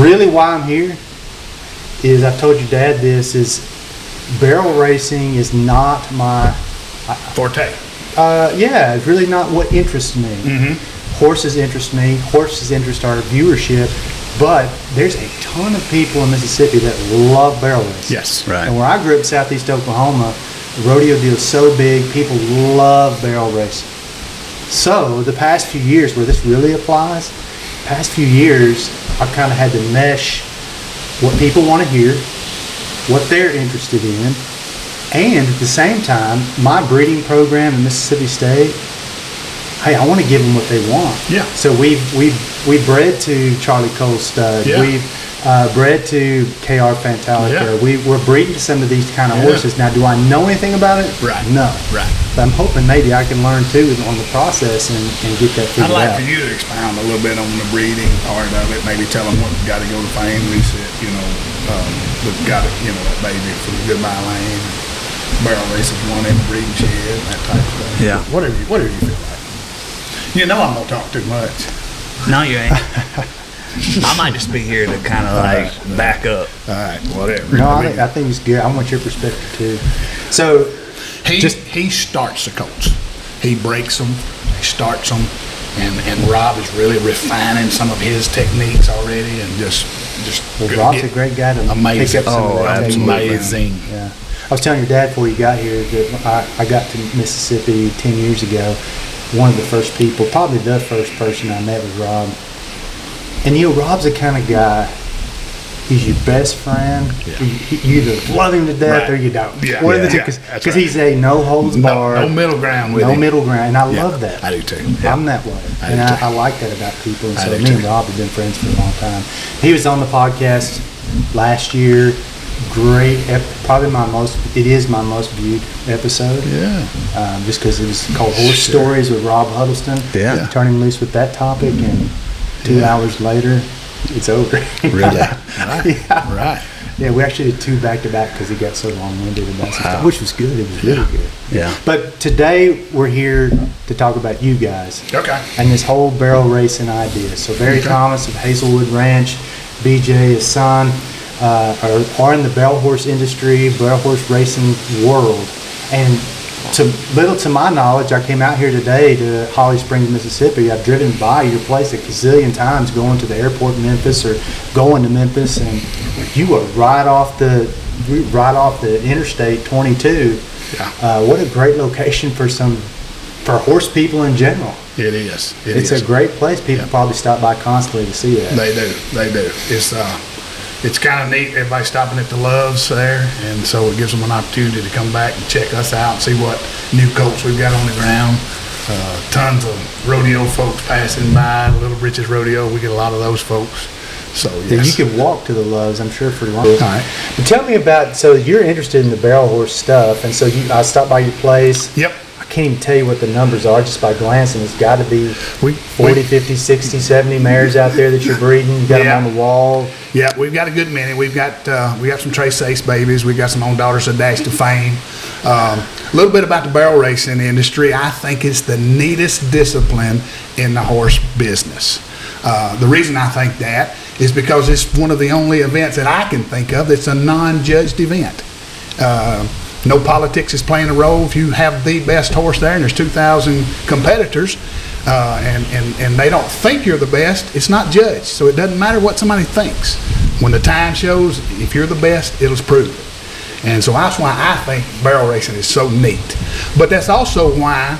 really why I'm here is, I've told your dad this, is barrel racing is not my forte. Yeah, it's really not what interests me. Horses interest me. Horses interest our viewership. But there's a ton of people in Mississippi that love barrel racing. Yes, right. And where I grew up, Southeast Oklahoma, the rodeo deal is so big, people love barrel racing. So the past few years, where this really applies, past few years, I've kind of had to mesh what people want to hear, what they're interested in, and at the same time, my breeding program in Mississippi State, hey, I want to give them what they want. Yeah. So we bred to Charlie Cole Stud. Yeah. We've bred to KR Fantalica. Yeah. We're breeding to some of these kind of horses. Now, do I know anything about it? Right. No. Right. But I'm hoping maybe I can learn too on the process and get that figured I'd like out. for you to expound a little bit on the breeding part of it. Maybe tell them what's got to go to fame reset. We've got that baby from the Goodbye Lane, barrel races one in the breeding shed, that type of stuff. Yeah. Whatever you feel like. I'm gonna talk too much. No, you ain't. I might just be here to kind of like back up. All right, whatever. No, I think it's good. I want your perspective too. So he starts the colts. He breaks them. He starts them. And Rob is really refining some of his techniques already, and just. Well, Rob's a great guy to amazing. pick up some of that. That's amazing. Yeah. I was telling your dad before you got here that I got to Mississippi 10 years ago. One of the first people, probably the first person I met was Rob. And Rob's the kind of guy, he's your best friend. Yeah. You either love him to death Right. or you don't. Yeah. One of the two, That's because right. he's a no holds barred. No middle ground with No him. middle ground. And I Yeah, love that. I do too. I'm that way. I And do too. I like that about people. And I so do me and too. Rob have been friends for a long time. He was on the podcast last year. Great, probably it is my most viewed episode. Yeah. Just because it was called Horse Stories with Rob Huddleston. Yeah. Turning loose with that topic, and 2 hours later, it's over. Really? Right. Yeah. Right. Yeah, we actually did 2 back to back because he got so long-winded about some stuff, which was good. It was really good. Yeah. But today we're here to talk about you guys. Okay. And this whole barrel racing idea. So Barry Thomas of Hazelwood Ranch, BJ, his son, are in the barrel horse industry, barrel horse racing world. And to my knowledge, I came out here today to Holly Springs, Mississippi. I've driven by your place a gazillion times going to the airport in Memphis or going to Memphis, and you are right off the Interstate 22. Yeah. What a great location for horse people in general. It is. It's a great place. People probably stop by constantly to see that. They do. It's kind of neat. Everybody stopping at the Loves there, and so it gives them an opportunity to come back and check us out and see what new colts we've got on the ground. Tons of rodeo folks passing by. Little Britches Rodeo, we get a lot of those folks. So yes. You can walk to the Loves, I'm sure, for long. All right. But tell me about, so you're interested in the barrel horse stuff, and so I stopped by your place. Yep. I can't even tell you what the numbers are just by glancing. It's got to be 40, 50, 60, 70 mares out there that you're breeding. You got them on the wall. Yeah, we've got a good many. We got some Trace Ace babies. We got some on Daughters of Dash to Fame. A little bit about the barrel racing industry. I think it's the neatest discipline in the horse business. The reason I think that is because it's one of the only events that I can think of that's a non-judged event. No politics is playing a role. If you have the best horse there and there's 2,000 competitors and they don't think you're the best, it's not judged. So it doesn't matter what somebody thinks. When the time shows, if you're the best, it'll prove it. And so that's why I think barrel racing is so neat. But that's also why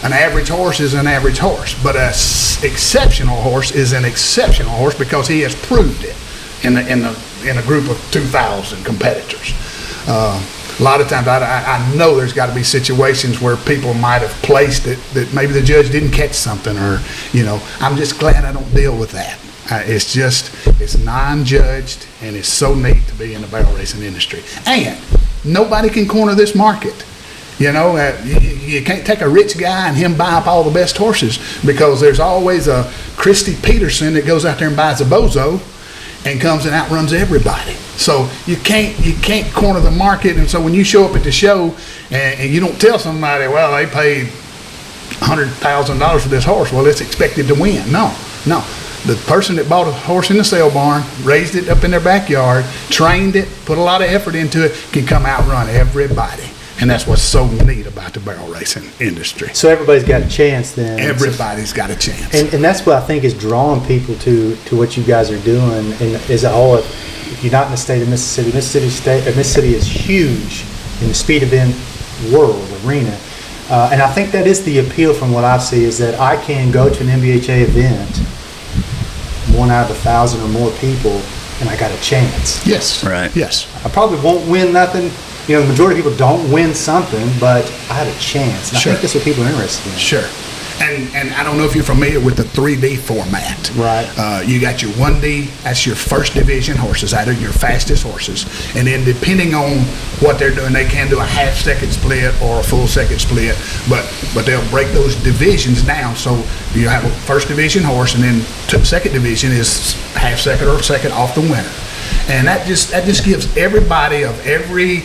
an average horse is an average horse. But an exceptional horse is an exceptional horse because he has proved it in a group of 2,000 competitors. A lot of times I know there's got to be situations where people might have placed it that maybe the judge didn't catch something, or I'm just glad I don't deal with that. It's non-judged, and it's so neat to be in the barrel racing industry. And nobody can corner this market. You can't take a rich guy and him buy up all the best horses, because there's always a Christy Peterson that goes out there and buys a bozo and comes and outruns everybody. So you can't corner the market. And so when you show up at the show and you don't tell somebody, well, they paid $100,000 for this horse, well, it's expected to win. No. the person that bought a horse in the sale barn, raised it up in their backyard, trained it, put a lot of effort into it, can come out and run everybody. And that's what's so neat about the barrel racing industry. So everybody's got a chance then. Everybody's got a chance. And that's what I think is drawing people to what you guys are doing. And as a whole, if you're not in the state of Mississippi, Mississippi is huge in the speed event world arena. And I think that is the appeal from what I see, is that I can go to an NBHA event, 1 out of 1,000 or more people, and I got a chance. Yes. Right. Yes. I probably won't win nothing. You know, the majority of people don't win something, but I had a chance. And Sure. I think that's what people are interested in. Sure. And I don't know if you're familiar with the 3D format. Right. You got your 1D, that's your first division horses, that are your fastest horses. And then depending on what they're doing, they can do a half-second split or a full second split, but they'll break those divisions down. So you have a first division horse, and then second division is half-second or second off the winner. And that just gives everybody of every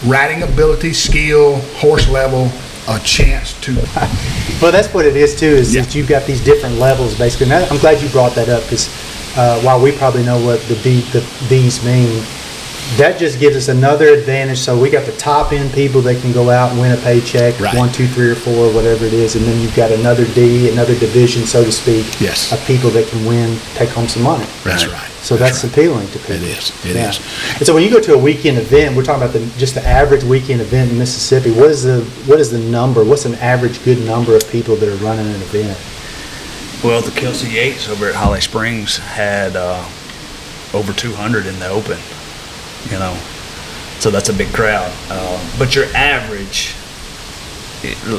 riding ability, skill, horse level, a chance to. Well, that's what it is too, is Yeah. that you've got these different levels basically. And I'm glad you brought that up, because while we probably know what the D's mean, that just gives us another advantage. So we got the top end people that can go out and win a paycheck, Right. 1, 2, 3, or 4, whatever it is, and then you've got another D, another division, so to speak, Yes. of people that can win, take home some money. That's right. So that's right. appealing to people. It is. It Yeah. is. And so when you go to a weekend event, we're talking about just the average weekend event in Mississippi. What is the number? What's an average good number of people that are running an event? Well, the Kelsey Yates over at Holly Springs had over 200 in the open, you know, so that's a big crowd. But your average,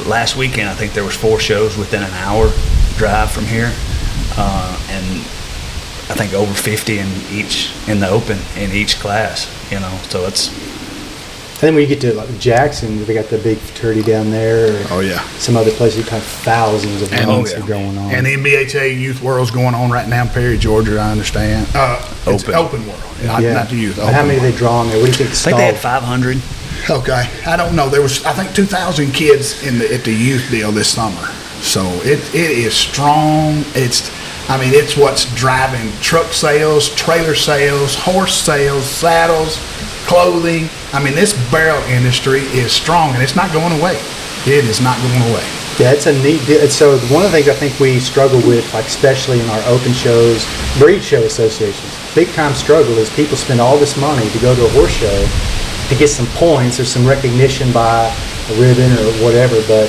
last weekend I think there was 4 shows within an hour drive from here, and I think over 50 in the open in each class, you know, so it's. And then when you get to like Jackson, they got the big fraternity down there. Or Oh, yeah. some other places, kind of thousands of And- events oh, yeah. are going on. And the NBHA Youth World's going on right now in Perry, Georgia, I understand. It's Open. open world, not the youth. But how open many world. they draw on there? What do you think? I think they had 500. Okay, I don't know. There was, I think, 2,000 kids at the youth deal this summer. So it is strong. It's what's driving truck sales, trailer sales, horse sales, saddles, clothing. I mean, this barrel industry is strong, and it's not going away. It is not going away. Yeah, it's a neat deal. So one of the things I think we struggle with, like especially in our open shows, breed show associations, big time struggle is people spend all this money to go to a horse show to get some points or some recognition by a ribbon or whatever, but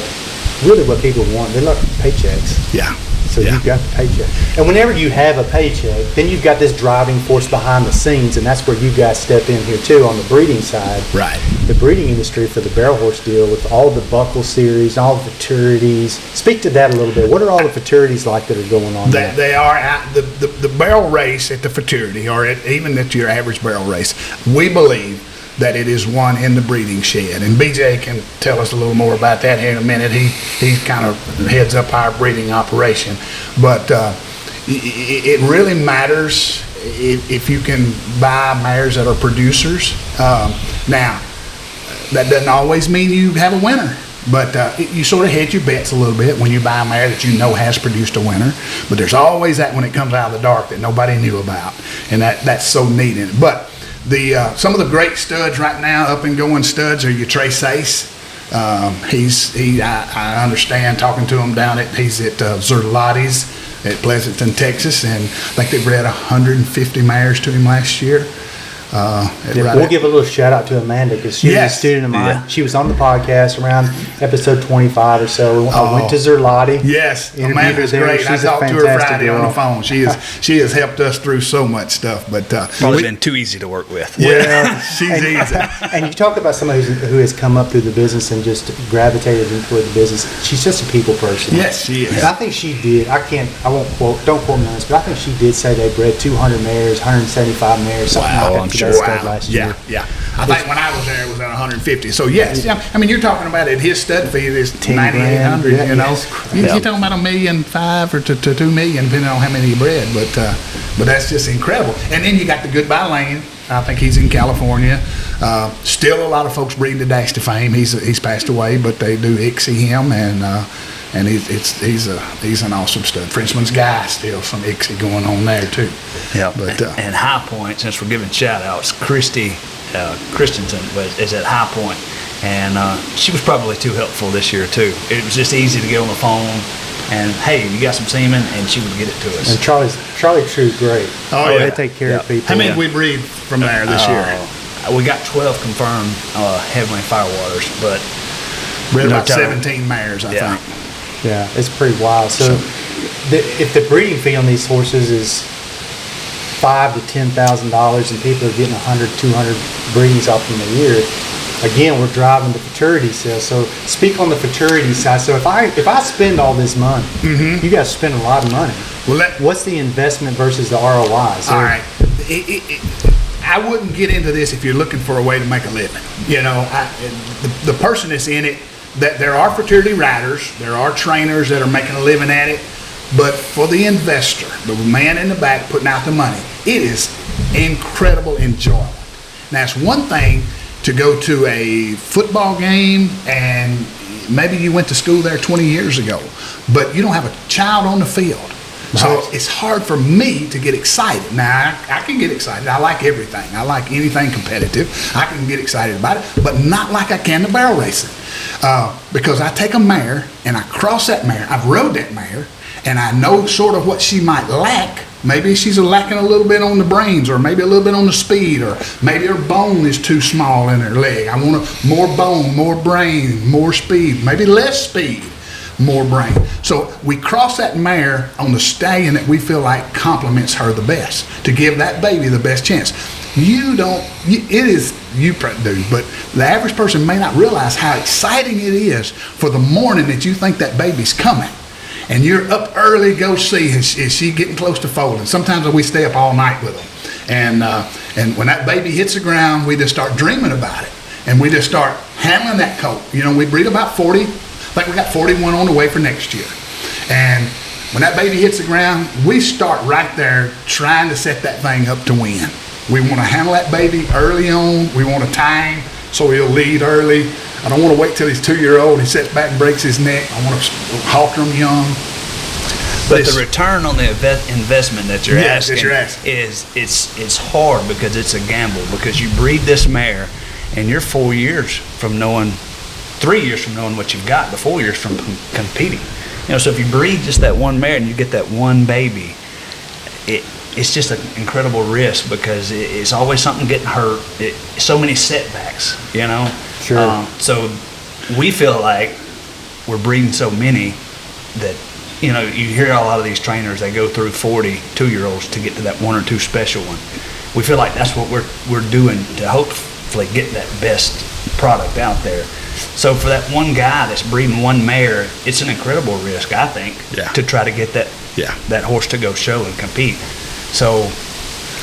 really what people want, they love paychecks. Yeah. So Yeah. you've got the paycheck. And whenever you have a paycheck, then you've got this driving force behind the scenes, and that's where you guys step in here too on the breeding side. Right. The breeding industry for the barrel horse deal with all the buckle series, all the fraternities. Speak to that a little bit. What are all the fraternities like that are going on now? They are at the barrel race at the fraternity, or even at your average barrel race. We believe that it is won in the breeding shed, and BJ can tell us a little more about that here in a minute. He kind of heads up our breeding operation, but it really matters if you can buy mares that are producers. Now, that doesn't always mean you have a winner. But you sort of hedge your bets a little bit when you buy a mare that you know has produced a winner. But there's always that when it comes out of the dark that nobody knew about, and that's so neat in it. But some of the great studs right now, up and going studs, are your Trey Sace. I understand talking to him he's at Zerlotti's at Pleasanton, Texas, and I think they bred 150 mares to him last year. We'll give a little shout out to Amanda, because she was a student of mine. Yeah. She was on the podcast around episode 25 or so. I went to Zerlotti. Yes, Interviewed Amanda's her there. great. I She's a talked to her fantastic Friday on girl. the phone. She has helped us through so much stuff. But Probably been too easy to work with. yeah, she's easy. And you talk about somebody who has come up through the business and just gravitated toward the business. She's just a people person. Yes, she is. And I think she did. Don't quote me on this, but I think she did say they bred 200 mares, 175 mares, something Wow, like that. I'm to sure. that stud last year. Yeah. I think when I was there, it was at 150. So yes, yeah. I mean, you're talking about it. His stud fee is 10,000. 9,800. You know, Yes. you're talking about $1.5 million to $2 million, depending on how many you bred. But that's just incredible. And then you got the Goodbye Lane. I think he's in California. Still, a lot of folks breed the Dash to Fame. He's passed away, but they do ICSI him, and and he's an awesome stud. Frenchman's Guy, still some Ixie going on there too. Yeah, but and High Point, since we're giving shout outs, Christy Christensen is at High Point, and she was probably too helpful this year too. It was just easy to get on the phone and, hey, you got some semen, and she would get it to us. And Charlie True's great. Oh, yeah. They take care of people. How many did we breed from there this year? We got 12 confirmed Heavenly Firewaters, but Bred no about telling. 17 mares, I think. Yeah, it's pretty wild. So, if the breeding fee on these horses is $5,000 to $10,000, and people are getting 100, 200 breedings off them a year, again, we're driving the futurity sales. So, speak on the futurity side. So, if I spend all this money, you guys spend a lot of money. Well, what's the investment versus the ROI? So, all right. I wouldn't get into this if you're looking for a way to make a living. You know, the person that's in it, that there are fraternity riders, there are trainers that are making a living at it, but for the investor, the man in the back putting out the money, it is incredible enjoyment. Now, it's one thing to go to a football game and maybe you went to school there 20 years ago, but you don't have a child on the field. So it's hard for me to get excited. Now, I can get excited. I like everything. I like anything competitive. I can get excited about it, but not like I can the barrel racing. Because I take a mare and I cross that mare. I've rode that mare and I know sort of what she might lack. Maybe she's lacking a little bit on the brains, or maybe a little bit on the speed, or maybe her bone is too small in her leg. I want more bone, more brain, more speed, maybe less speed, more brain. So we cross that mare on the stallion that we feel like complements her the best, to give that baby the best chance. You do, but the average person may not realize how exciting it is for the morning that you think that baby's coming. And you're up early, go see, is she getting close to folding? Sometimes we stay up all night with them. And when that baby hits the ground, we just start dreaming about it. And we just start handling that colt. You know, we breed about 40. I think we got 41 on the way for next year. And when that baby hits the ground, we start right there trying to set that thing up to win. We want to handle that baby early on. We want to time so he'll lead early. I don't want to wait till he's 2-year-old. He sets back and breaks his neck. I want to halter him young. But the return on the investment that you're asking, is it's hard because it's a gamble, because you breed this mare and you're 4 years from knowing, 3 years from knowing what you've got, but 4 years from competing. You know, so if you breed just that one mare and you get that one baby, it's just an incredible risk, because it's always something getting hurt. So many setbacks, you know. Sure. So we feel like we're breeding so many that, you know, you hear a lot of these trainers, they go through 40 2-year-olds to get to that one or two special one. We feel like that's what we're doing to hopefully get that best product out there. So for that one guy that's breeding one mare, it's an incredible risk, I think, to try to get that horse to go show and compete. So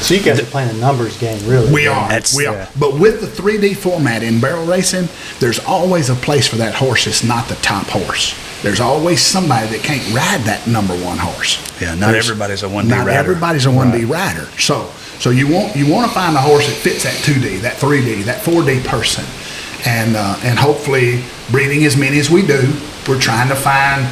you guys are playing a numbers game, really. We are. But with the 3D format in barrel racing, there's always a place for that horse that's not the top horse. There's always somebody that can't ride that number one horse. Yeah, not everybody's a 1D rider. Not everybody's a 1D rider. So you want to find a horse that fits that 2D, that 3D, that 4D person. And hopefully breeding as many as we do, we're trying to find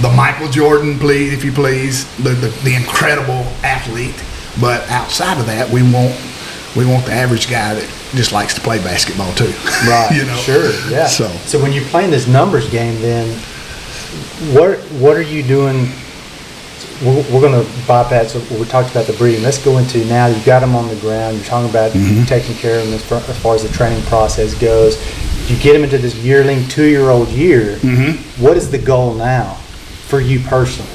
the Michael Jordan, please, if you please, the incredible athlete. But outside of that, we want the average guy that just likes to play basketball too. Right. You know? Sure. Yeah. So when you're playing this numbers game, then what are you doing? We're going to bypass. We talked about the breeding. Let's go into now. You've got them on the ground. You're talking about taking care of them as far as the training process goes. You get them into this yearling, 2-year-old year. What is the goal now for you personally?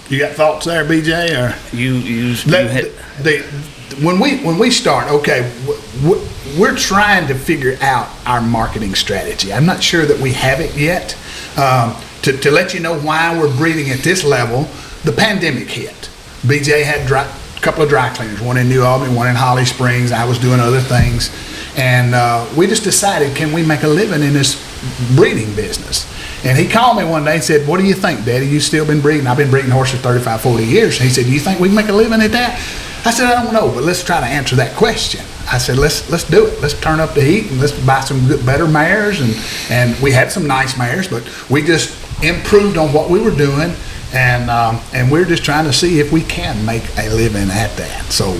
You got thoughts there, BJ? Or when we start, okay, we're trying to figure out our marketing strategy. I'm not sure that we have it yet. To let you know why we're breeding at this level, the pandemic hit. BJ had a couple of dry cleaners, one in New Albany, one in Holly Springs. I was doing other things. And we just decided, can we make a living in this breeding business? And he called me one day and said, what do you think, Daddy? You still been breeding? I've been breeding horses 35, 40 years. And he said, do you think we can make a living at that? I said, I don't know, but let's try to answer that question. I said, let's do it. Let's turn up the heat and let's buy some better mares. And we had some nice mares, but we just improved on what we were doing. And we're just trying to see if we can make a living at that. So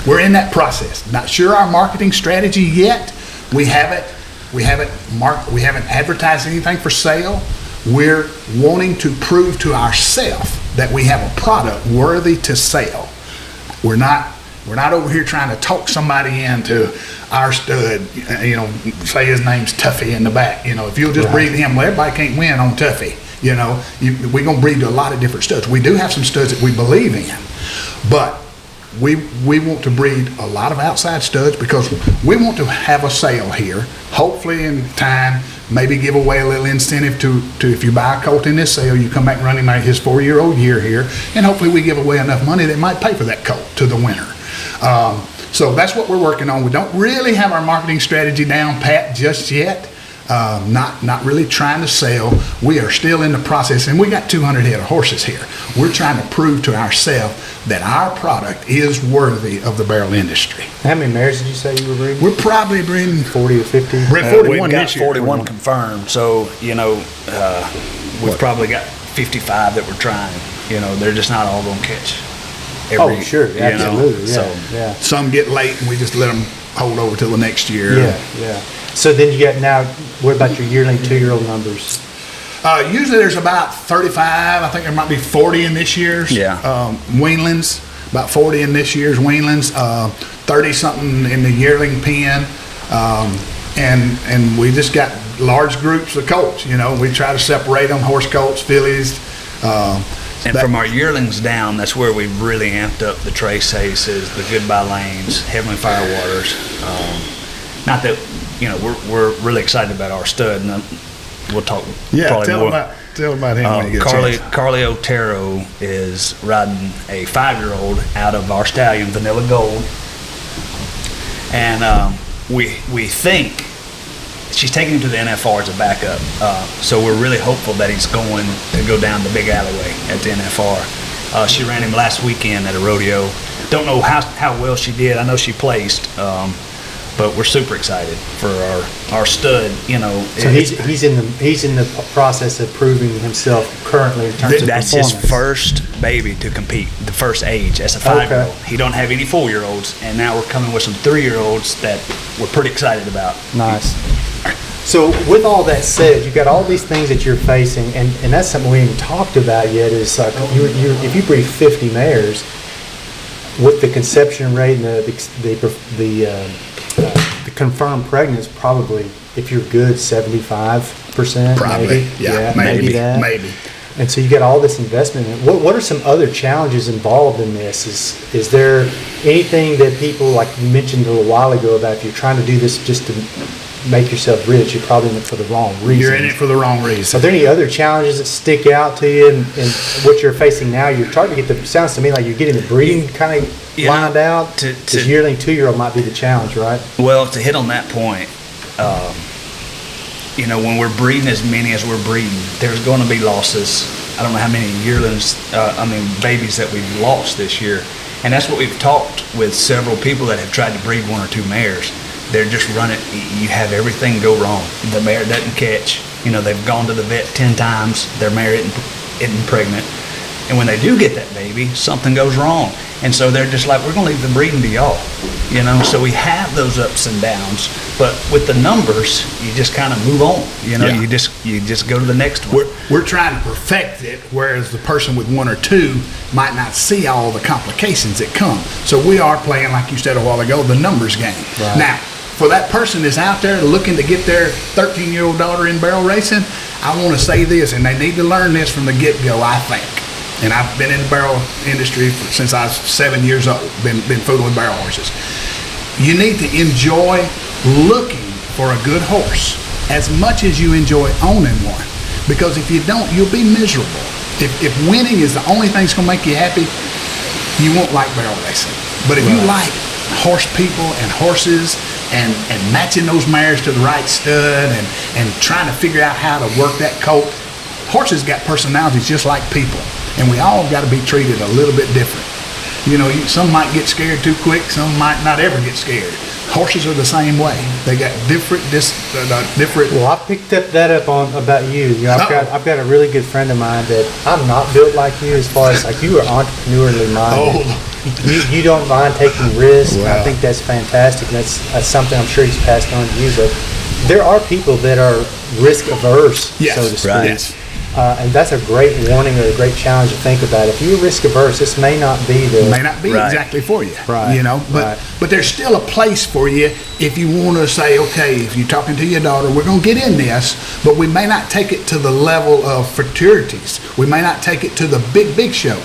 we're in that process. Not sure our marketing strategy yet. We haven't advertised anything for sale. We're wanting to prove to ourselves that we have a product worthy to sell. We're not over here trying to talk somebody into our stud, say his name's Tuffy in the back. If you'll just breed him, well, everybody can't win on Tuffy. We're going to breed to a lot of different studs. We do have some studs that we believe in, but we want to breed a lot of outside studs because we want to have a sale here. Hopefully in time, maybe give away a little incentive to if you buy a colt in this sale, you come back and run him his 4-year-old year here, and hopefully we give away enough money that might pay for that colt to the winner. So that's what we're working on. We don't really have our marketing strategy down pat just yet. Not really trying to sell. We are still in the process, and we got 200 head of horses here. We're trying to prove to ourselves that our product is worthy of the barrel industry. How many mares did you say you were breeding? We're probably breeding 40 or 50. We're 41 We've got this year. 41 confirmed. So we've probably got 55 that we're trying. They're just not all going to catch. Sure, absolutely. Yeah. Some get late, and we just let them hold over till the next year. Yeah. So then you got now. What about your yearling 2-year-old numbers? Usually there's about 35. I think there might be 40 in this year's. Weanlings, about 40 in this year's weanlings. 30 something in the yearling pen. And we just got large groups of colts. We try to separate them: horse colts, fillies. And from our yearlings down, that's where we've really amped up the Trace Aces, the Goodbye Lanes, Heavenly Firewaters. Not that we're really excited about our stud, and we'll talk probably tell more. Tell about him when you get a chance. Carly Otero is riding a 5-year-old out of our stallion, Vanilla Gold, and we think she's taking him to the NFR as a backup. So we're really hopeful that he's going to go down the big alleyway at the NFR. She ran him last weekend at a rodeo. Don't know how well she did. I know she placed. But we're super excited for our stud. So he's in the process of proving himself currently in terms of that's performance. his first baby to compete, the first age as a 5-year-old. Okay. He don't have any 4-year-olds, and now we're coming with some 3-year-olds that we're pretty excited about. Nice. So with all that said, you've got all these things that you're facing, and that's something we haven't talked about yet. Is like if you breed 50 mares with the conception rate and the confirmed pregnancy, probably, if you're good, 75%. Probably, maybe that. Maybe. And so you got all this investment. What are some other challenges involved in this? Is there anything that people, like you mentioned a little while ago, about if you're trying to do this just to make yourself rich, you're probably in it for the wrong reason. You're in it for the wrong reason. Are there any other challenges that stick out to you and what you're facing now? You're trying to get sounds to me like you're getting the breeding kind of lined out. Because yearling 2-year-old might be the challenge, right? Well, to hit on that point, when we're breeding as many as we're breeding, there's going to be losses. I don't know how many babies that we've lost this year. And that's what we've talked with several people that have tried to breed 1 or 2 mares. They're just running. You have everything go wrong. The mare doesn't catch. They've gone to the vet 10 times. Their mare isn't pregnant. And when they do get that baby, something goes wrong. And so they're just like, we're going to leave the breeding to y'all. So we have those ups and downs. But with the numbers, you just kind of move on. You just go to the next one. We're trying to perfect it, whereas the person with 1 or 2 might not see all the complications that come. So we are playing, like you said a while ago, the numbers game. Right. Now, for that person that's out there looking to get their 13-year-old daughter in barrel racing, I want to say this, and they need to learn this from the get-go, I think. And I've been in the barrel industry since I was 7 years old, been fooling with barrel horses. You need to enjoy looking for a good horse as much as you enjoy owning one. Because if you don't, you'll be miserable. If winning is the only thing that's going to make you happy, you won't like barrel racing. But if you like horse people and horses and matching those mares to the right stud and trying to figure out how to work that colt, horses got personalities just like people. And we all got to be treated a little bit different. Some might get scared too quick, some might not ever get scared. Horses are the same way. They got different. Well, I picked that up on about you. I've got a really good friend of mine that I'm not built like you as far as like you are entrepreneurially minded. You don't mind taking risks. Wow. I think that's fantastic. That's something I'm sure he's passed on to you. But there are people that are risk averse, Yes, so to speak. right. Yes. And that's a great warning or a great challenge to think about. If you're risk averse, this may not be May not be Right. exactly for you, Right, but right. but there's still a place for you if you want to say, okay, if you're talking to your daughter, we're going to get in this, but we may not take it to the level of fraternities. We may not take it to the big show.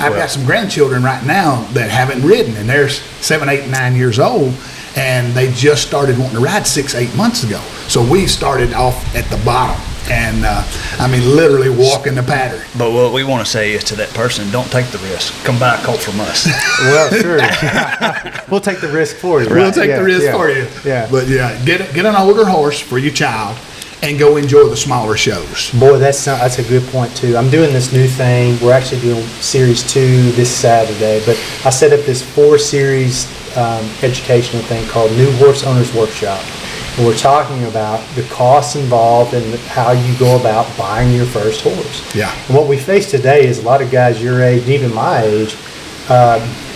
I've got some grandchildren right now that haven't ridden, and they're 7, 8, 9 years old, and they just started wanting to ride 6, 8 months ago. So we started off at the bottom. And literally walking the pattern. But what we want to say is to that person, don't take the risk. Come buy a colt from us. Well, sure. We'll take the risk for you. We'll take the risk for you. Yeah. But get an older horse for your child and go enjoy the smaller shows. Boy, that's a good point too. I'm doing this new thing. We're actually doing Series 2 this Saturday, but I set up this 4-series educational thing called New Horse Owners Workshop. And we're talking about the costs involved and how you go about buying your first horse. Yeah. And what we face today is a lot of guys your age, even my age,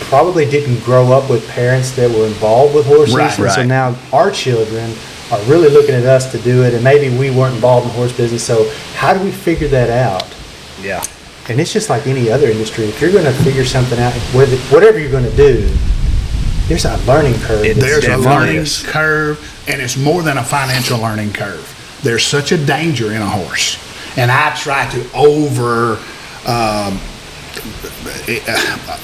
probably didn't grow up with parents that were involved with horses. Right, and so right. now our children are really looking at us to do it, and maybe we weren't involved in the horse business. So how do we figure that out? Yeah. And it's just like any other industry. If you're going to figure something out, whatever you're going to do, there's a learning curve. There's a definitely learning is. curve, and it's more than a financial learning curve. There's such a danger in a horse, and I try to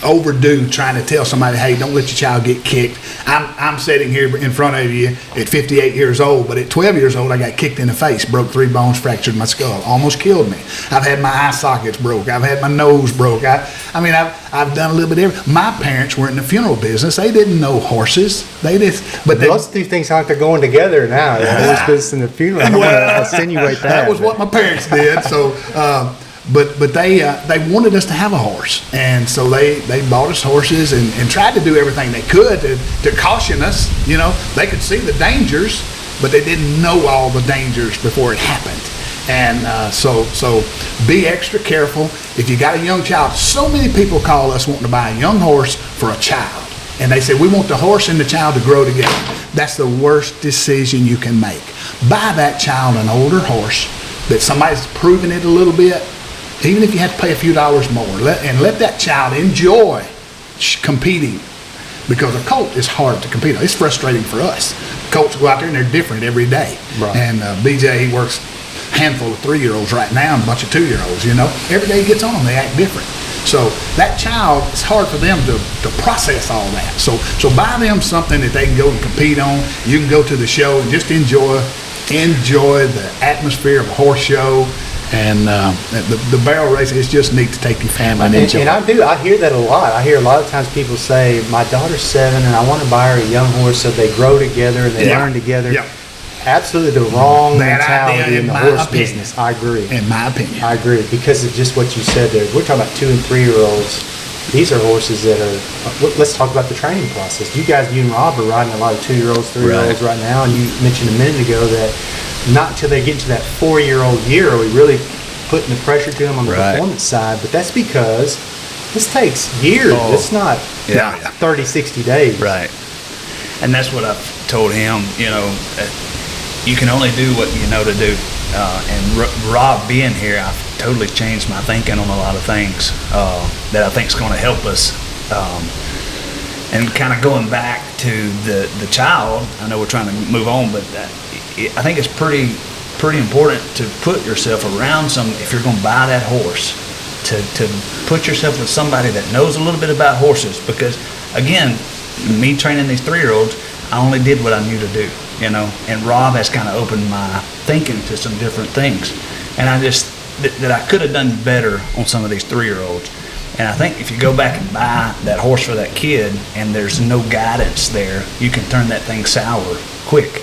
overdo trying to tell somebody, hey, don't let your child get kicked. I'm sitting here in front of you at 58 years old, but at 12 years old, I got kicked in the face, broke 3 bones, fractured my skull, almost killed me. I've had my eye sockets broke. I've had my nose broke. I've done a little bit of everything. My parents were in the funeral business. They didn't know horses. Those two things aren't going together now. The horse business and the funeral. I don't want to insinuate that. That was what my parents did. So, but they wanted us to have a horse, and so they bought us horses and tried to do everything they could to caution us. They could see the dangers, but they didn't know all the dangers before it happened. And so be extra careful. If you got a young child, so many people call us wanting to buy a young horse for a child. And they say, we want the horse and the child to grow together. That's the worst decision you can make. Buy that child an older horse that somebody's proven it a little bit, even if you have to pay a few dollars more. Let that child enjoy competing, because a colt is hard to compete on. It's frustrating for us. Colts go out there and they're different every day. Right. And BJ, he works a handful of 3-year-olds right now and a bunch of 2-year-olds. Every day he gets on them, they act different. So that child, it's hard for them to process all that. So buy them something that they can go and compete on. You can go to the show and just enjoy the atmosphere of a horse show. And the barrel racing is just neat to take your family and enjoy. And I hear that a lot. I hear a lot of times people say, my daughter's 7 and I want to buy her a young horse so they grow together and they learn together. Yeah. Absolutely the wrong Bad mentality idea, in the in my horse opinion. business. I agree. In my opinion. I agree, because of just what you said there. We're talking about 2- and 3-year-olds. These are horses that are, let's talk about the training process. You and Rob are riding a lot of 2-year-olds, 3-year-olds right now, and you mentioned a minute ago that not until they get to that 4-year-old year are we really putting the pressure to them on the performance side. But that's because this takes years. It's not 30, 60 days. Right. And that's what I've told him, you can only do what you know to do. And Rob being here, I've totally changed my thinking on a lot of things that I think is going to help us. And kind of going back to the child, I know we're trying to move on, but I think it's pretty important to put yourself around if you're going to buy that horse, to put yourself with somebody that knows a little bit about horses. Because, again, me training these 3-year-olds, I only did what I knew to do. And Rob has kind of opened my thinking to some different things. And I just, that I could have done better on some of these 3-year-olds. And I think if you go back and buy that horse for that kid and there's no guidance there, you can turn that thing sour quick,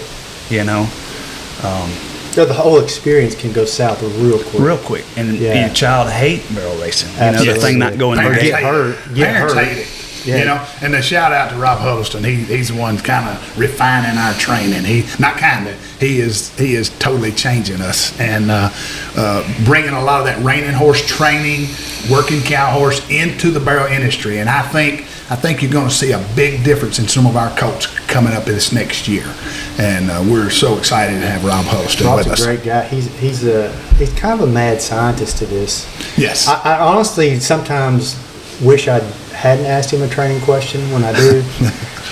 So the whole experience can go south real quick. And your child hate barrel racing. The Absolutely. thing not going Or there. get hurt. Parents hate it. Yeah. You know, and a shout out to Rob Huddleston. He's the one kind of refining our training. He is totally changing us and bringing a lot of that reining horse training, working cow horse into the barrel industry. And I think you're going to see a big difference in some of our colts coming up in this next year. And we're so excited to have Rob Huddleston with us. Rob's a great guy. He's kind of a mad scientist to this. Yes. I honestly sometimes wish I hadn't asked him a training question when I do,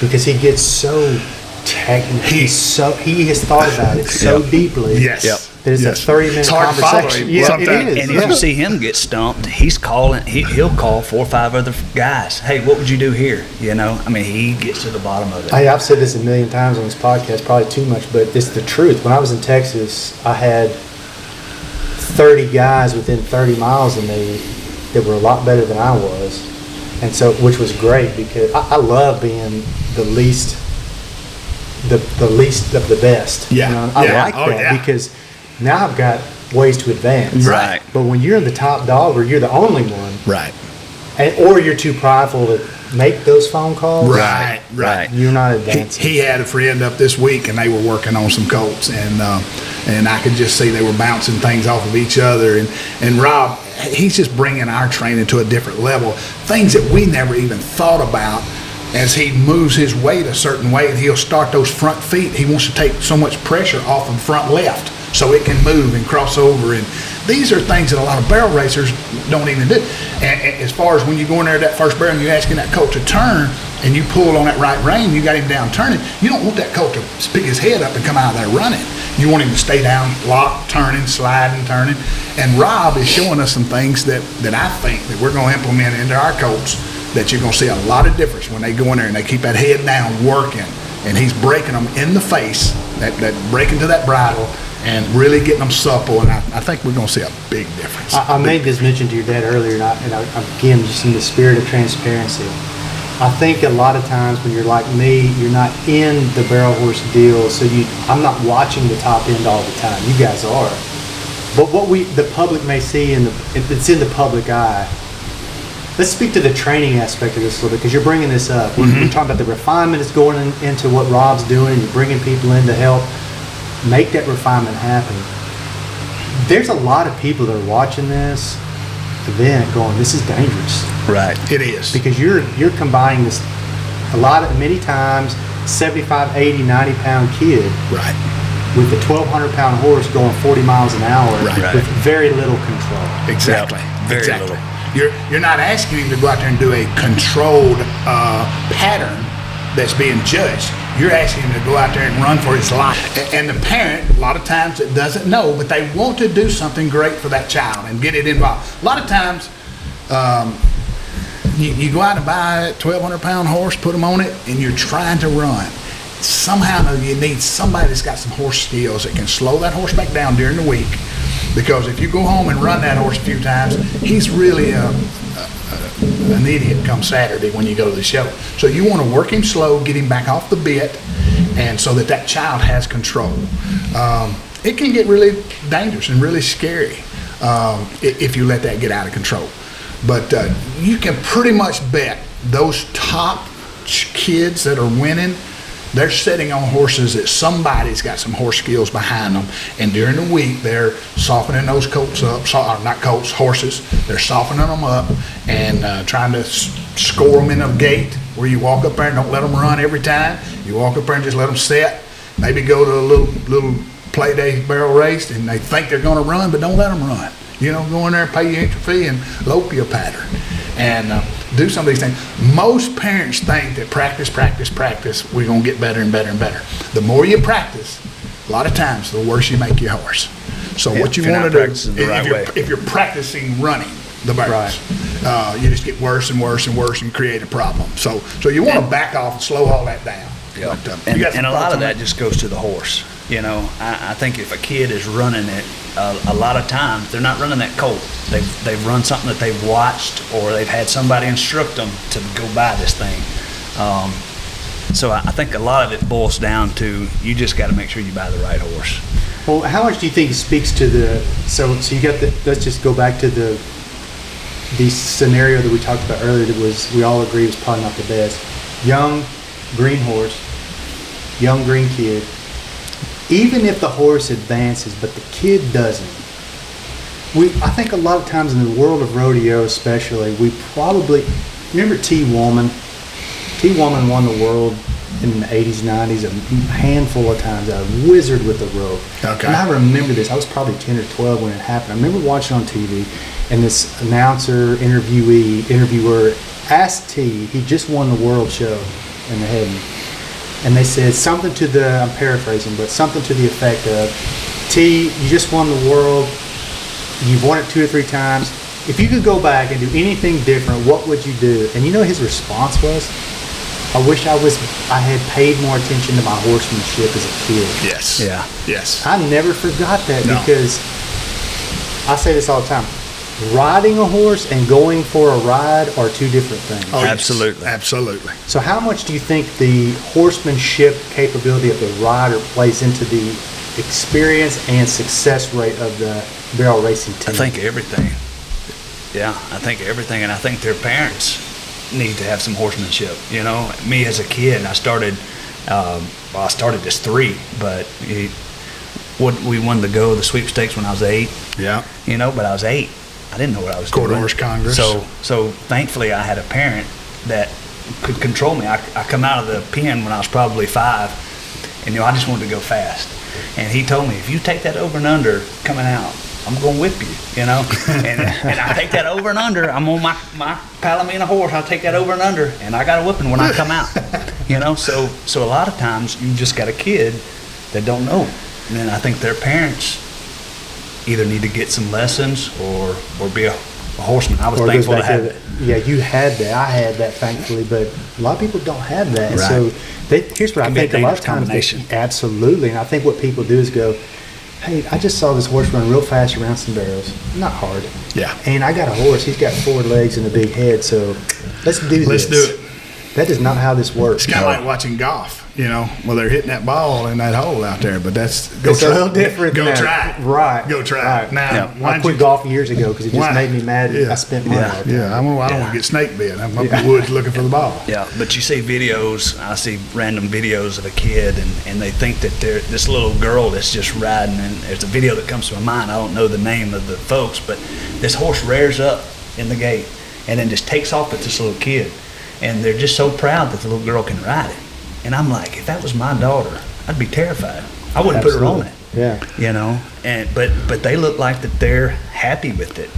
because he gets so technical. He has thought about it so deeply. Yes. Yep. That it's a 30-minute It's hard to follow conversation. him Yeah, sometimes. it is. And if you see him get stumped, he's calling. He'll call 4 or 5 other guys. Hey, what would you do here? You know, I mean, he gets to the bottom of it. I've said this a million times on this podcast, probably too much, but it's the truth. When I was in Texas, I had 30 guys within 30 miles of me that were a lot better than I was, and so, which was great, because I love being the least of the best. Yeah. You know, I Yeah. like Oh, that, yeah. because now I've got ways to advance. Right. But when you're the top dog, or you're the only one, Right. or you're too prideful to make those phone calls, Right. you're not advancing. He had a friend up this week, and they were working on some colts, and I could just see they were bouncing things off of each other. And Rob, he's just bringing our training to a different level. Things that we never even thought about. As he moves his weight a certain way, and he'll start those front feet. He wants to take so much pressure off of the front left so it can move and cross over. And these are things that a lot of barrel racers don't even do. And as far as when you go in there that first barrel and you're asking that colt to turn, and you pull on that right rein, you got him down turning, you don't want that colt to pick his head up and come out of there running. You want him to stay down, locked, turning, sliding, turning. And Rob is showing us some things that I think that we're going to implement into our colts, that you're going to see a lot of difference when they go in there and they keep that head down working, and he's breaking them in the face, that breaking to that bridle, and really getting them supple. And I think we're going to see a big difference. I made this mention to your dad earlier, and again, just in the spirit of transparency, I think a lot of times when you're like me, you're not in the barrel horse deal, so I'm not watching the top end all the time. You guys are. But what the public may see, it's in the public eye. Let's speak to the training aspect of this a little bit, because you're bringing this up. Mm-hmm. We're talking about the refinement that's going into what Rob's doing, and you're bringing people in to help make that refinement happen. There's a lot of people that are watching this event going, this is dangerous. Right. It is. Because you're combining this, many times, 75, 80, 90-pound kid Right. with a 1,200-pound horse going 40 miles an hour Right. with very little control. Exactly. Yep. Very exactly. little. You're not asking him to go out there and do a controlled pattern that's being judged. You're asking him to go out there and run for his life. And the parent, a lot of times, it doesn't know, but they want to do something great for that child and get it involved. A lot of times, you go out and buy a 1,200-pound horse, put him on it, and you're trying to run. Somehow you need somebody that's got some horse skills that can slow that horse back down during the week. Because if you go home and run that horse a few times, he's really an idiot come Saturday when you go to the show. So you want to work him slow, get him back off the bit, and so that child has control. It can get really dangerous and really scary if you let that get out of control. But you can pretty much bet those top kids that are winning, they're sitting on horses that somebody's got some horse skills behind them, and during the week they're softening those colts up, horses. They're softening them up and trying to score them in a gait where you walk up there and don't let them run every time. You walk up there and just let them sit. Maybe go to a little play day barrel race, and they think they're going to run, but don't let them run. You know, go in there and pay your entry fee and lope your pattern. And do some of these things. Most parents think that practice, we're going to get better and better and better. The more you practice, a lot of times, the worse you make your horse. So what you want to do, if you're practicing running the barrels, you just get worse and worse and worse and create a problem. So you want to back off and slow all that down. Yeah. But, And a lot of that just goes to the horse. You know, I think if a kid is running it, a lot of times they're not running that colt. They've run something that they've watched, or they've had somebody instruct them to go buy this thing. So I think a lot of it boils down to you just got to make sure you buy the right horse. Well, how much do you think it speaks to so you got let's just go back to the scenario that we talked about earlier that was, we all agree was probably not the best. Young green horse, young green kid. Even if the horse advances, but the kid doesn't, I think a lot of times in the world of rodeo especially, we probably, remember T. Woolman? T. Woolman won the world in the 80s, 90s, a handful of times, a wizard with the rope. Okay. And I remember this, I was probably 10 or 12 when it happened. I remember watching on TV, and this interviewer asked T, he just won the world show in the heading, and they said something to the, I'm paraphrasing, but something to the effect of, T, you just won the world, you've won it 2 or 3 times. If you could go back and do anything different, what would you do? And you know his response was, I wish I had paid more attention to my horsemanship as a kid. Yes. Yeah. Yes. I never forgot that No. because I say this all the time. Riding a horse and going for a ride are 2 different things. Oh, yes. Absolutely. Absolutely. So how much do you think the horsemanship capability of the rider plays into the experience and success rate of the barrel racing team? I think everything. Yeah, I think everything, and I think their parents need to have some horsemanship. You know, me as a kid, I started. I started as 3, but we won the sweepstakes when I was 8. Yeah. You know, but I was 8. I didn't know what I was Quarter doing. horse Congress. So thankfully, I had a parent that could control me. I come out of the pen when I was probably 5, and I just wanted to go fast. And he told me, if you take that over and under coming out, I'm going to whip you, and I take that over and under. I'm on my Palomino horse. I take that over and under, and I got a whipping when I come out. So a lot of times you just got a kid that don't know, and I think their parents either need to get some lessons or be a horseman. I was Or it goes thankful to back have to it. yeah, you had that. I had that, thankfully, but a lot of people don't have that. Right. So here's what I Can be a think a lot of dangerous times. combination. Absolutely, and I think what people do is go, hey, I just saw this horse run real fast around some barrels. Not hard. Yeah. And I got a horse. He's got 4 legs and a big head, so let's do this. Let's do it. That is not how this works. It's kind of like watching golf, well, they're hitting that ball in that hole out there, but It's a little different. Go than that. try it. Right. Go try right. it. Now, I quit golf years ago because it just made me mad. Yeah. I spent money. all the time. Yeah, I don't want to get snake bit. I'm up in the woods looking for the ball. Yeah, but you see videos, I see random videos of a kid, and they think that this little girl that's just riding, and there's a video that comes to my mind, I don't know the name of the folks, but this horse rears up in the gate and then just takes off with this little kid. And they're just so proud that the little girl can ride it. And I'm like, if that was my daughter, I'd be terrified. I wouldn't put her on it. Yeah. And but they look like that they're happy with it.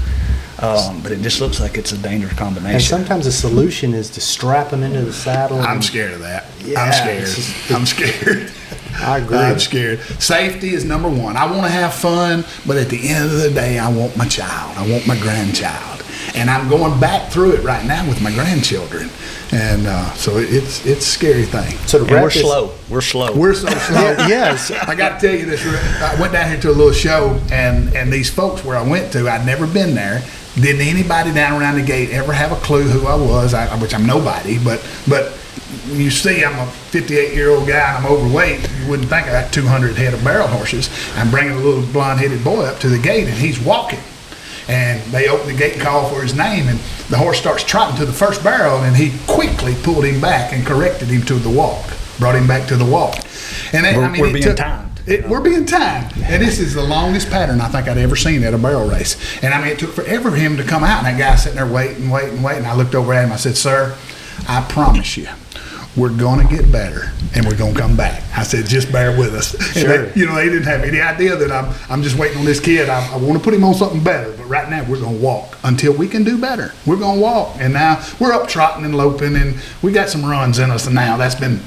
But it just looks like it's a dangerous combination. And sometimes the solution is to strap them into the saddle. I'm scared of that. Yeah, I'm scared. it's just- I'm scared. I agree. I'm scared. Safety is number 1. I want to have fun, but at the end of the day, I want my child. I want my grandchild. And I'm going back through it right now with my grandchildren. And so it's a scary thing. So to And wrap we're this- slow. We're slow. We're so slow. Yes. I got to tell you this. I went down here to a little show, and these folks where I went to, I'd never been there. Didn't anybody down around the gate ever have a clue who I was, which I'm nobody, but you see I'm a 58-year-old guy and I'm overweight. You wouldn't think I got 200 head of barrel horses. I'm bringing a little blonde-headed boy up to the gate, and he's walking. And they open the gate and call for his name, and the horse starts trotting to the first barrel, and he quickly pulled him back and corrected him to the walk, brought him back to the walk. And We're being timed. We're being timed. And this is the longest pattern I think I'd ever seen at a barrel race. And it took forever for him to come out, and that guy sitting there waiting. And I looked over at him, I said, sir, I promise you, we're going to get better, and we're going to come back. I said, just bear with us. Sure. And they didn't have any idea that I'm just waiting on this kid. I want to put him on something better, but right now we're going to walk until we can do better. We're going to walk. And now we're up trotting and loping, and we got some runs in us now. That's been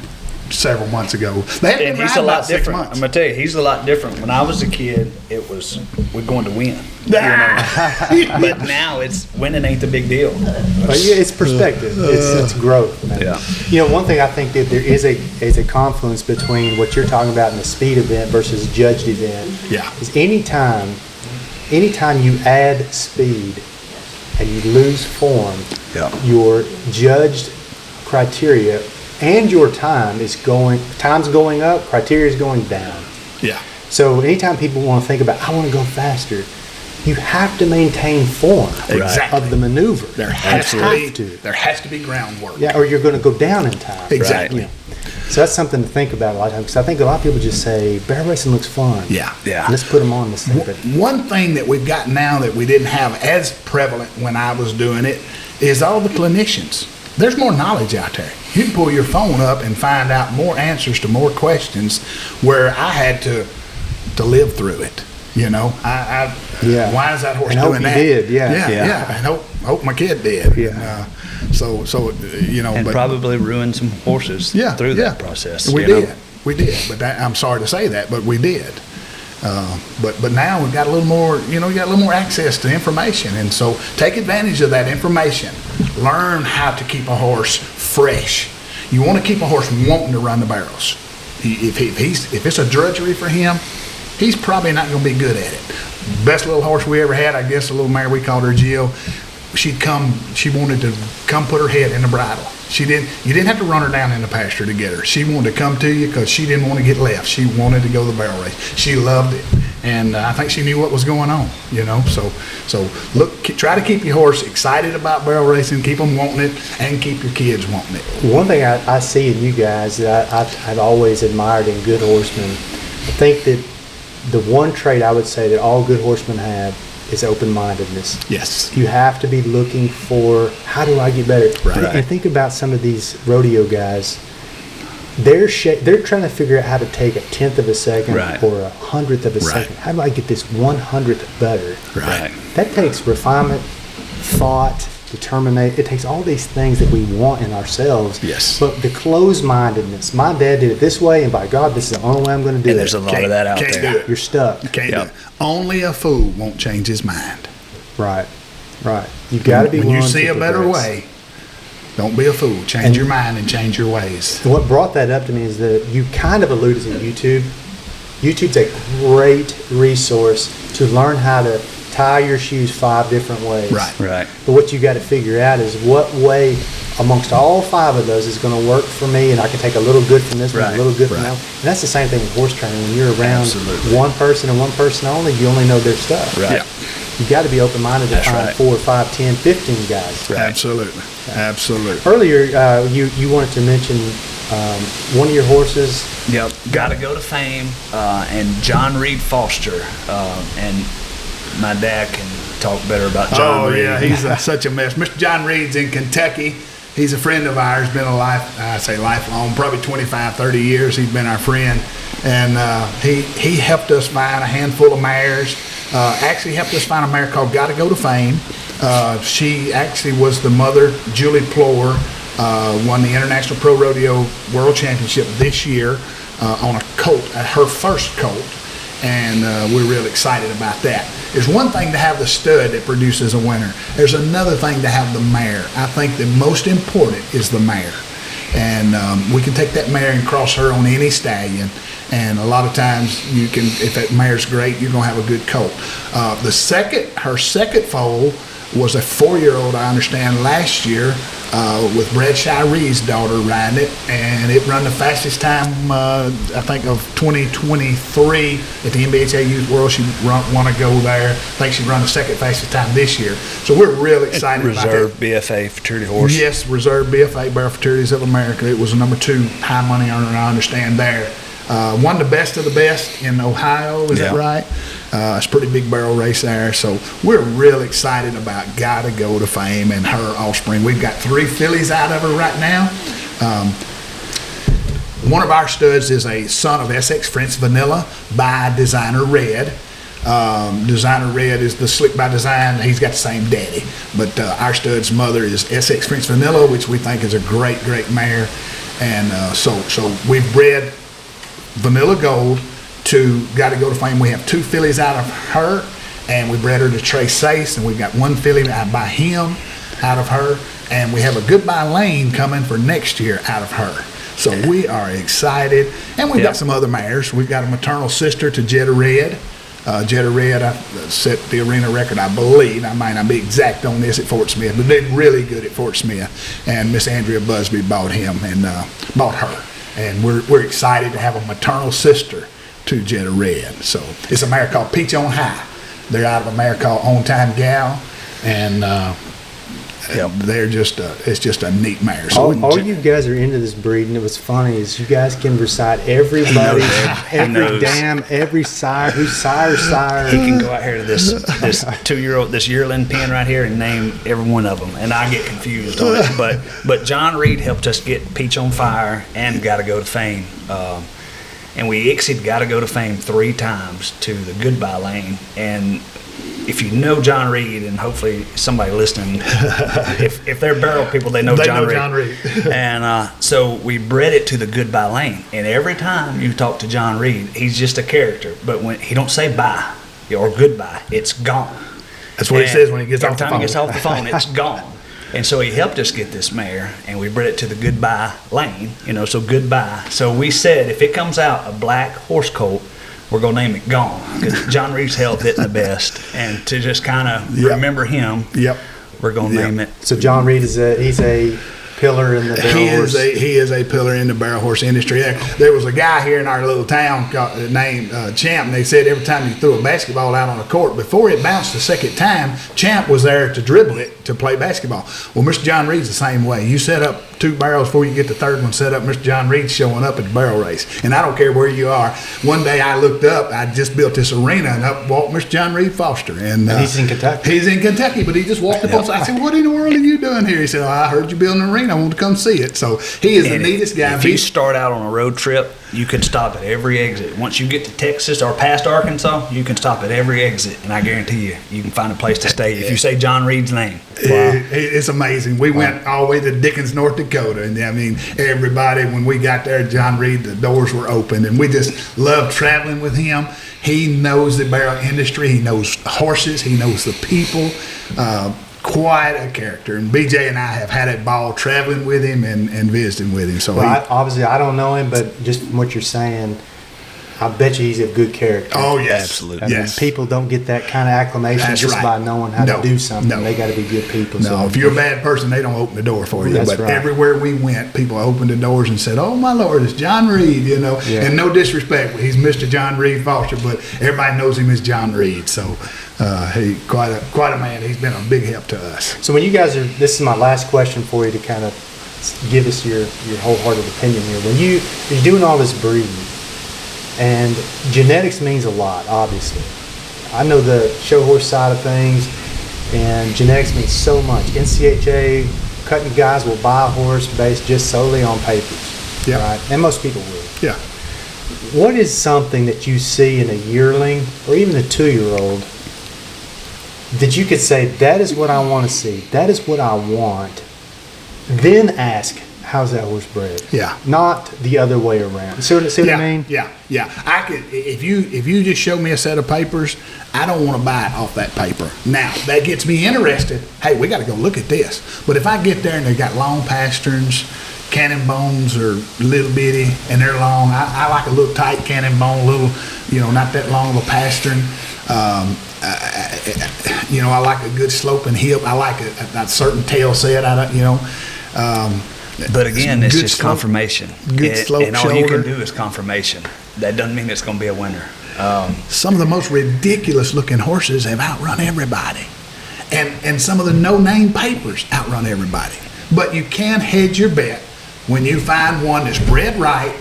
several months ago. They haven't And been he's riding a lot about 6 different. months. I'm gonna tell you, he's a lot different. When I was a kid, it was we're going to win. But now it's winning ain't the big deal. But yeah, it's perspective. It's growth. Man. Yeah. One thing I think that there is a confluence between what you're talking about in the speed event versus judged event. Yeah. Is anytime you add speed and you lose form, Yeah. your judged criteria and your time's going up, criteria is going down. Yeah. So anytime people want to think about, I want to go faster, you have to maintain form Exactly. of the maneuver. There has You there has to be groundwork. Yeah, or you're going to go down in time. Exactly. You know. So that's something to think about a lot of times. Because I think a lot of people just say, barrel racing looks fun. Yeah. Let's put them on this thing. But One thing that we've got now that we didn't have as prevalent when I was doing it is all the clinicians. There's more knowledge out there. You can pull your phone up and find out more answers to more questions where I had to live through it. You know, why is that horse and doing hope that? he did, yeah. And hope my kid did. Yeah. So you know, And but probably ruined some horses through that process. We you did. know? We did. But I'm sorry to say that, but we did. But now we've got a little more, you know, we got a little more access to information. And so take advantage of that information. Learn how to keep a horse fresh. You want to keep a horse wanting to run the barrels. If it's a drudgery for him, he's probably not going to be good at it. Best little horse we ever had, I guess, a little mare, we called her Jill. She wanted to come put her head in the bridle. You didn't have to run her down in the pasture to get her. She wanted to come to you because she didn't want to get left. She wanted to go the barrel race. She loved it. And I think she knew what was going on, you know. So look, try to keep your horse excited about barrel racing, keep them wanting it, and keep your kids wanting it. one thing I see in you guys that I've always admired in good horsemen, I think that the one trait I would say that all good horsemen have is open-mindedness. Yes. You have to be looking for, how do I get better? Right. And think about some of these rodeo guys. They're trying to figure out how to take 1/10 of a second Right. or 100th of a second. How do I get this 100th better? Right. That takes refinement, thought, determination. It takes all these things that we want in ourselves. Yes. But the closed-mindedness. My dad did it this way, and by God, this is the only way I'm going to do And it. there's a lot of that out Can't there. do it. You're stuck. Can't Yep. do it. Only a fool won't change his mind. Right. You got to be When you willing see to a better progress. way, don't be a fool. Change And- your mind and change your ways. What brought that up to me is that you kind of alluded to YouTube. YouTube's a great resource to learn how to tie your shoes 5 different ways. Right. But what you got to figure out is what way amongst all 5 of those is going to work for me, and I can take a little good from this one, Right, a little good from right. that one. And that's the same thing with horse training. When you're around Absolutely. one person and one person only, you only know their stuff. Right. Yeah. You got to be open-minded to That's find right. 4, 5, 10, 15 guys. Right. Absolutely. Absolutely. Earlier, you wanted to mention one of your horses. Yep. Got to go to fame. And John Reed Foster. And my dad can talk better about John Reed. Yeah, he's such a mess. Mr. John Reed's in Kentucky. He's a friend of ours, been lifelong, probably 25, 30 years. He's been our friend. And he helped us find a handful of mares. Actually helped us find a mare called Gotta Go to Fame. She actually was the mother, Julie Plore, won the International Pro Rodeo World Championship this year on a colt, her first colt. And we're real excited about that. There's one thing to have the stud that produces a winner. There's another thing to have the mare. I think the most important is the mare. And we can take that mare and cross her on any stallion. And a lot of times you can, if that mare's great, you're gonna have a good colt. Her second foal was a 4-year-old, I understand, last year with Brad Shiree's daughter riding it, and it run the fastest time, I think, of 2023 at the NBHA Youth World. She want to go there. I think she run the second fastest time this year. So we're real excited about that. Reserve BFA Futurity horse. Yes, Reserve BFA, Barrel Futurities of America. It was a number 2 high money earner, I understand, there. One of the best in Ohio, is that Yeah. right? It's a pretty big barrel race there. So we're real excited about Gotta Go to Fame and her offspring. We've got 3 fillies out of her right now. One of our studs is a son of SX French Vanilla by Designer Red. Designer Red is the Slick by Design. He's got the same daddy. But our stud's mother is SX French Vanilla, which we think is a great, great mare. And so we've bred Vanilla Gold to Gotta Go to Fame. We have 2 fillies out of her, and we bred her to Trey Sace, and we've got 1 filly by him out of her, and we have a Goodbye Lane coming for next year out of her. So we are excited, and we've got some other mares. We've got a maternal sister to Jetta Red. Jetta Red, I set the arena record, I believe. I might not be exact on this at Fort Smith, but did really good at Fort Smith. And Miss Andrea Busby bought him and bought her. And we're excited to have a maternal sister to Jetta Red. So it's a mare called Peach on High. They're out of a mare called On Time Gal, and they're just it's just a neat mare. So all you guys are into this breed, and it was funny is you guys can recite everybody, every dam, every sire, who's sire. He can go out here to this 2-year-old, this yearling pen right here, and name every one of them, and I get confused on it. But John Reed helped us get Peach on Fire and Gotta Go to Fame, and we exited Gotta Go to Fame 3 times to the Goodbye Lane. And if you know John Reed, and hopefully somebody listening, if they're barrel people, they know John Reed. And so we bred it to the Goodbye Lane. And every time you talk to John Reed, he's just a character. But when he don't say bye or goodbye, it's gone. That's what he says when he gets off the phone. Every time he gets off the phone, it's gone. And so he helped us get this mare, and we bred it to the Goodbye Lane, so Goodbye. So we said if it comes out a black horse colt, we're going to name it Gone, because John Reed's health isn't the best. And to just kind of remember him, we're going to name it. So John Reed he's a pillar in the barrel horse. He is a pillar in the barrel horse industry. There was a guy here in our little town named Champ, and they said every time you threw a basketball out on a court, before it bounced the second time, Champ was there to dribble it to play basketball. Well, Mr. John Reed's the same way. You set up 2 barrels before you get the third one set up. Mr. John Reed's showing up at the barrel race, and I don't care where you are. One day I looked up, I just built this arena, and up walked Mr. John Reed Foster, and he's in Kentucky. He's in Kentucky, but he just walked up on. I said, "What in the world are you doing here?" He said, "I heard you building an arena. I want to come see it." So he is the neatest guy. If you start out on a road trip, you can stop at every exit. Once you get to Texas or past Arkansas, you can stop at every exit, and I guarantee you can find a place to stay if you say John Reed's name. Wow. It's amazing. We went all the way to Dickens, North Dakota, and I mean, everybody, when we got there, John Reed, the doors were open, and we just loved traveling with him. He knows the barrel industry. He knows horses. He knows the people. Quite a character, and BJ and I have had a ball traveling with him and visiting with him. So obviously I don't know him, but just from what you're saying, I bet you he's a good character. Oh yes, absolutely. I mean, people don't get that kind of acclamation by knowing how to do something. They got to be good people. No, if you're a bad person, they don't open the door for you. That's but right. Everywhere we went, people opened the doors and said, "Oh my Lord, it's John Reed," And no disrespect, he's Mr. John Reed Foster, but everybody knows him as John Reed. So he quite a man. He's been a big help to us. So when you guys are, this is my last question for you to kind of give us your wholehearted opinion here. When you're doing all this breeding, and genetics means a lot, obviously. I know the show horse side of things, and genetics means so much. NCHA cutting guys will buy a horse based just solely on papers, right? And most people will. Yeah. What is something that you see in a yearling or even a 2-year-old that you could say, that is what I want to see, that is what I want, then ask, how's that horse bred? Yeah. Not the other way around. See what I mean? Yeah. I could, if you just show me a set of papers, I don't want to buy it off that paper. Now, that gets me interested. Hey, we got to go look at this. But if I get there and they got long pasterns, cannon bones are little bitty and they're long, I like a little tight cannon bone, little, not that long of a pastern. I like a good sloping hip. I like a certain tail set. But again, it's just confirmation. Good slope and all shoulder. you can do is confirmation. That doesn't mean it's going to be a winner. Some of the most ridiculous looking horses have outrun everybody. And some of the no-name papers outrun everybody. But you can hedge your bet when you find one that's bred right,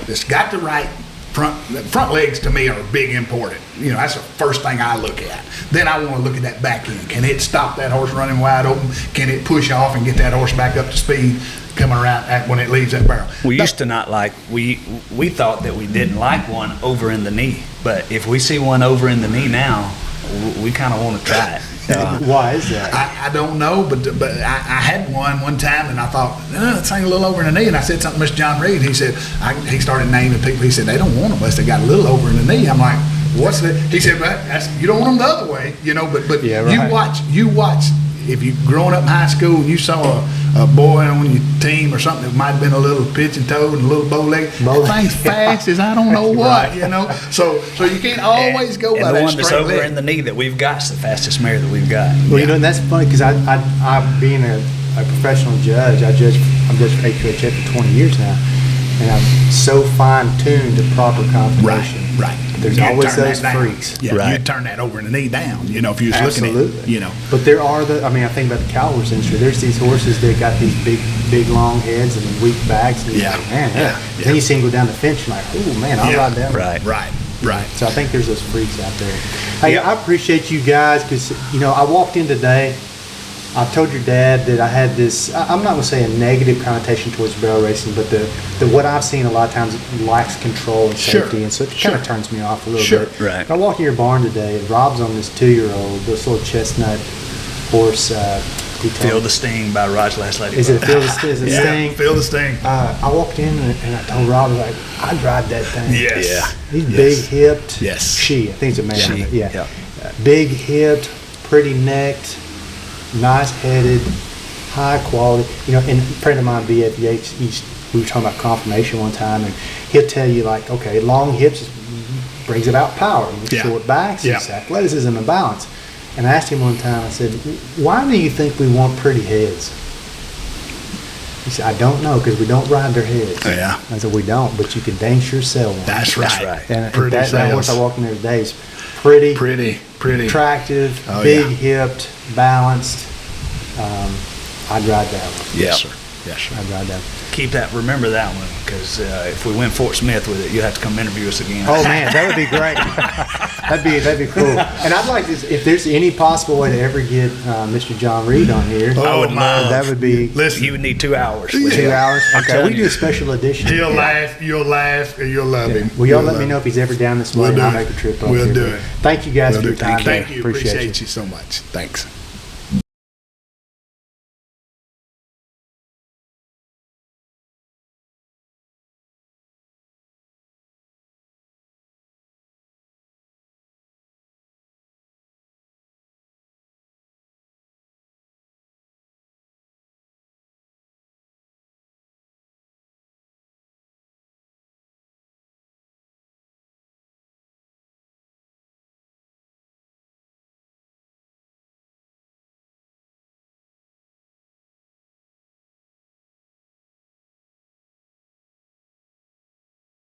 that's got the right front legs. To me are big important. That's the first thing I look at. Then I want to look at that back end. Can it stop that horse running wide open? Can it push off and get that horse back up to speed coming around when it leaves that barrel? We used to not like, we thought that we didn't like one over in the knee. But if we see one over in the knee now, we kind of want to try it. Why is that? I don't know, but I had one time, and I thought, it's a little over in the knee. And I said something to Mr. John Reed. He said, he started naming people. He said, they don't want them unless they got a little over in the knee. I'm like, what's that? He said, you don't want them the other way, but yeah, right. you watch. If you growing up in high school and you saw a boy on your team or something that might have been a little pitch and toed and a little bow-legged, that thing's fast as I don't know what, So you can't always go by that straight leg. And the one that's over in the knee that we've got is the fastest mare that we've got. Well, and that's funny because I being a professional judge, I'm judge for AQHA for 20 years now, and I'm so fine-tuned to proper confirmation. Right. There's You'd always turn those that down. freaks. Yeah, Right. you'd turn that over and the knee down, you know, if you was looking at it, you know. But there are I think about the cow horse industry, there's these horses that got these big long heads and weak backs. And you're Yeah. like, man, Yeah. Then you see them go down the fence, you're like, oh man, I'll Yeah. ride that one. Right. So I think there's those freaks out there. Hey, Yeah. I appreciate you guys because, I walked in today. I told your dad that I had this, I'm not going to say a negative connotation towards barrel racing, but the what I've seen a lot of times it lacks control and Sure. safety, and so it kind Sure. of turns me off a little Sure. bit. Right. I walk in your barn today, and Rob's on this 2-year-old, this little chestnut horse. He told Feel me- the Sting by Raj Last Lady. Is it is it Yeah, Sting? feel the sting. I walked in and I told Rob, I was like, I'd ride that thing. Yes. Yeah. He's Yes. big hipped. Yes. She, I think it's a man. She, Yeah. yeah. Big hipped, pretty necked, nice headed, high quality. And a friend of mine, B.F. Yates, we were talking about conformation one time, and he'll tell you like, okay, long hips brings about power. Yeah. Short backs, Yeah. it's athleticism and balance. And I asked him one time, I said, why do you think we want pretty heads? He said, I don't know, because we don't ride their heads. Yeah. I said, we don't, but you can dang sure sell one. That's right. right. And Pretty that horse I sales. walked in there today is pretty, Pretty. attractive, Oh, big yeah. hipped, balanced. I'd ride that one. Yes, sir. Yes, sir. I'd ride that one. Remember that one, because if we win Fort Smith with it, you have to come interview us again. Oh man, that would be great. that'd be cool. And I'd like this if there's any possible way to ever get Mr. John Reed on here. Oh, I would love. that would be Listen, You would need 2 hours. 2 hours. I'm Okay, telling we do you. a special edition. he'll laugh, you'll laugh, and you'll love him. Will y'all You'll let me love know if he's ever down this way? We'll and I'll do it. make a trip up We'll here. do it. Thank you guys Will for do. your time. Thank you. Appreciate Appreciate you so much. Thanks.